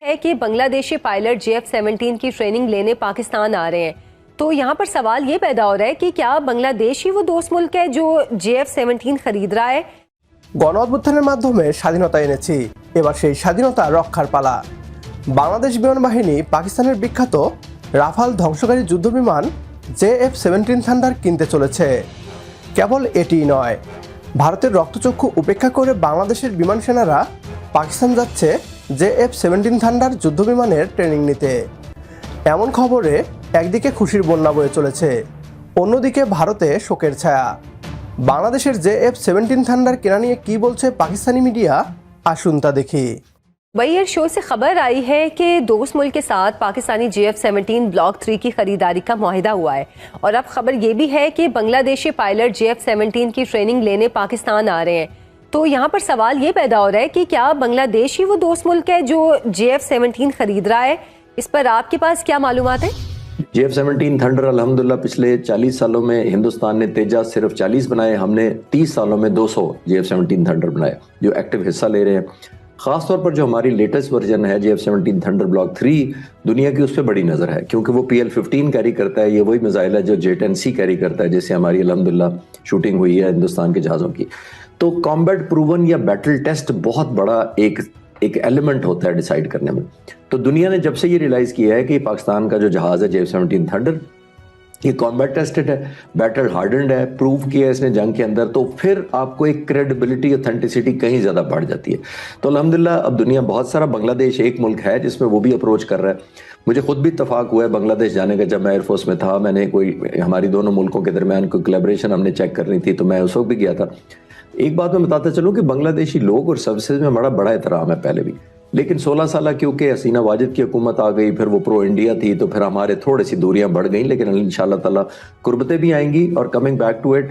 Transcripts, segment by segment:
है कि Bangladeshi pilot JF-17 की ट्रेनिंग लेने पाकिस्तान आ रहे हैं, तो यहाँ पर सवाल ये पैदा हो रहा है कि क्या बांग्लादेश ही वो दोस्त मुल्क है जो JF-17 खरीद रहा है। গণ অভ্যুত্থানের মাধ্যমে স্বাধীনতা এনেছি, এবার সেই স্বাধীনতা রক্ষার পালা। বাংলাদেশ বিমান বাহিনী পাকিস্তানের বিখ্যাত রাফাল ধ্বংসকারী যুদ্ধবিমান JF-17 থান্ডার কিনতে চলেছে। কেবল এটিই নয়, ভারতের রক্তচক্ষু উপেক্ষা করে বাংলাদেশের বিমান সেনারা পাকিস্তান যাচ্ছে JF-17 থান্ডার যুদ্ধবিমানের ট্রেনিং নিতে। এমন খবরে একদিকে খুশির বন্যা বয়ে চলেছে, অন্যদিকে ভারতে শোকের ছায়া। বাংলাদেশের JF-17 থান্ডার কেনা নিয়ে কি বলছে পাকিস্তানি মিডিয়া, আসুন তা দেখি। एयर शो से खबर आई है कि दोस्त मुल्क के साथ पाकिस्तानी JF-17 ब्लॉक 3 की खरीदारी का मुआहिदा हुआ है, और अब खबर ये भी है कि बांग्लादेशी पायलट JF-17 की ट्रेनिंग लेने पाकिस्तान आ रहे हैं। तो यहाँ पर सवाल ये पैदा हो रहा है कि क्या बांग्लादेश ही वो दोस्त मुल्क है जो JF-17 खरीद रहा है। इस पर आपके पास क्या मालूमात है? JF-17 थंडर अल्हम्दुलिल्लाह पिछले 40 सालों में हिंदुस्तान ने तेजाज सिर्फ 40 बनाए, हमने 30 सालों में 200 JF-17 थंडर बनाए जो एक्टिव हिस्सा ले रहे हैं। खासतौर पर जो हमारी लेटेस्ट वर्जन है JF-17 थंडर ब्लॉक 3, दुनिया की उस पर बड़ी नज़र है क्योंकि वो PL-15 कैरी करता है। ये वही मिसाइल है जो J-10C कैरी करता है, जिससे हमारी अल्हम्दुलिल्लाह शूटिंग हुई है हिंदुस्तान के जहाज़ों की। तो कॉम्बैट प्रूवन या बैटल टेस्ट बहुत बड़ा एक एलिमेंट होता है डिसाइड करने में। तो दुनिया ने जब से ये रियलाइज़ किया है कि पाकिस्तान का जो जहाज़ है JF-17 थंडर, ये कॉम्बैट टेस्टेड है, बैटल हार्डन्ड है, प्रूव किया है इसने जंग के अंदर, तो फिर आपको एक क्रेडिबिलिटी ऑथेंटिसिटी कहीं ज़्यादा बढ़ जाती है। तो अल्हम्दुलिल्लाह अब दुनिया बहुत सारा, बांग्लादेश एक मुल्क है जिसमें वो भी अप्रोच कर रहा है। मुझे खुद भी इत्तफाक हुआ है बांग्लादेश जाने का। जब मैं एयरफोर्स में था, मैंने हमारी दोनों मुल्कों के दरमियान कोई कोलैबोरेशन हमने चेक करनी थी, तो मैं उस वक्त भी गया था। एक बात मैं बताता चलूँ कि बांग्लादेशी लोग और सर्विसेज में बड़ा एहतराम है पहले भी, लेकिन 16 साल क्योंकि हसीना वाजिद की हुकूमत आ गई, फिर वो प्रो इंडिया थी, तो फिर हमारे थोड़ी सी दूरियां बढ़ गई, लेकिन इंशाल्लाह ताला कुर्बतें भी आएंगी और coming back to it,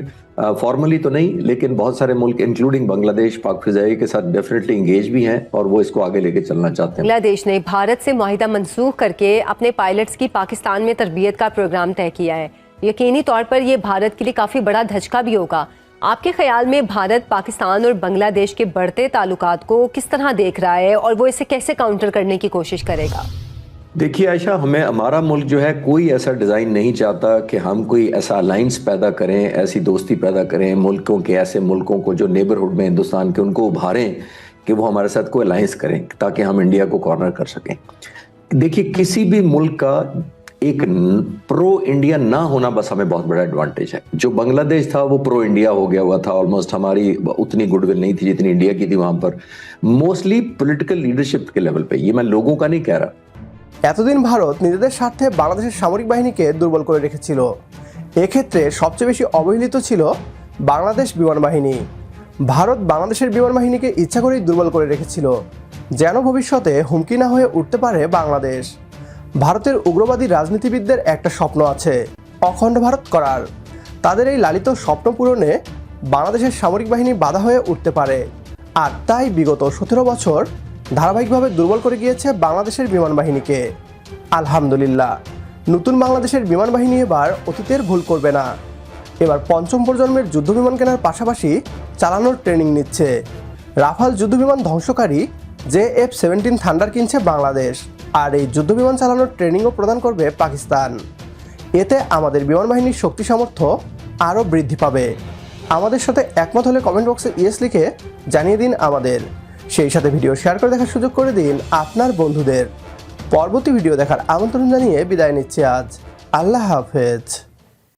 formally तो नहीं लेकिन बहुत सारे मुल्क इंक्लूडिंग बांग्लादेश पाक फिजाई के साथ डेफिनेटली इंगेज भी हैं और वो इसको आगे लेके चलना चाहते हैं। बांग्लादेश ने भारत से मुआहिदा मनसूख करके अपने पायलट्स की पाकिस्तान में तरबियत का प्रोग्राम तय किया है। यकीनी तौर पर यह भारत के लिए काफ़ी बड़ा धचका भी होगा। आपके ख्याल में भारत पाकिस्तान और बांग्लादेश के बढ़ते ताल्लुकात को किस तरह देख रहा है और वो इसे कैसे काउंटर करने की कोशिश करेगा? देखिए आयशा, हमारा मुल्क जो है कोई ऐसा डिज़ाइन नहीं चाहता कि हम कोई ऐसा अलाइंस पैदा करें, ऐसी दोस्ती पैदा करें मुल्कों के, ऐसे मुल्कों को जो नेबरहुड में हिंदुस्तान के, उनको उभारें कि वो हमारे साथ कोई अलाइंस करें ताकि हम इंडिया को कॉर्नर कर सकें। देखिए, किसी भी मुल्क का एक प्रो इंडिया ना होना बस हमें बहुत बड़ा एडवांटेज है। जो बांग्लादेश था वो प्रो इंडिया हो गया हुआ था, ऑलमोस्ट हमारी उतनी गुडविल नहीं थी जितनी इंडिया की थी वहां पर, मोस्टली पॉलिटिकल लीडरशिप के लेवल पे। ये मैं लोगों का नहीं कह रहा। এতদিন ভারত নিজেদের স্বার্থে বাংলাদেশের সামরিক বাহিনীকে দুর্বল করে রেখেছিল। এক্ষেত্রে সবচেয়ে বেশি অবহেলিত ছিল বাংলাদেশ বিমান বাহিনী। ভারত বাংলাদেশের বিমান বাহিনীকে ইচ্ছা করেই দুর্বল করে রেখেছিল যেন ভবিষ্যতে হুমকি না হয়ে উঠতে পারে বাংলাদেশ। ভারতের উগ্রবাদী রাজনীতিবিদদের একটা স্বপ্ন আছে, অখণ্ড ভারত করার। তাদের এই লালিত স্বপ্ন পূরণে বাংলাদেশের সামরিক বাহিনী বাধা হয়ে উঠতে পারে, আর তাই বিগত 17 বছর ধারাবাহিকভাবে দুর্বল করে গিয়েছে বাংলাদেশের বিমান বাহিনীকে। আলহামদুলিল্লাহ, নতুন বাংলাদেশের বিমান বাহিনী এবার অতীতের ভুল করবে না। এবার পঞ্চম প্রজন্মের যুদ্ধবিমান কেনার পাশাপাশি চালানোর ট্রেনিং নিচ্ছে। রাফাল যুদ্ধবিমান ধ্বংসকারী JF-17 থান্ডার কিনছে বাংলাদেশ, আর এই যুদ্ধবিমান চালানোর ট্রেনিংও প্রদান করবে পাকিস্তান। এতে আমাদের বিমান বাহিনীর শক্তি সামর্থ্য আরও বৃদ্ধি পাবে। আমাদের সাথে একমত হলে কমেন্ট বক্সে ইয়েস লিখে জানিয়ে দিন আমাদের। সেই সাথে ভিডিও শেয়ার করে দেখার সুযোগ করে দিন আপনার বন্ধুদের। পরবর্তী ভিডিও দেখার আমন্ত্রণ জানিয়ে বিদায় নিচ্ছি আজ। আল্লাহ হাফেজ।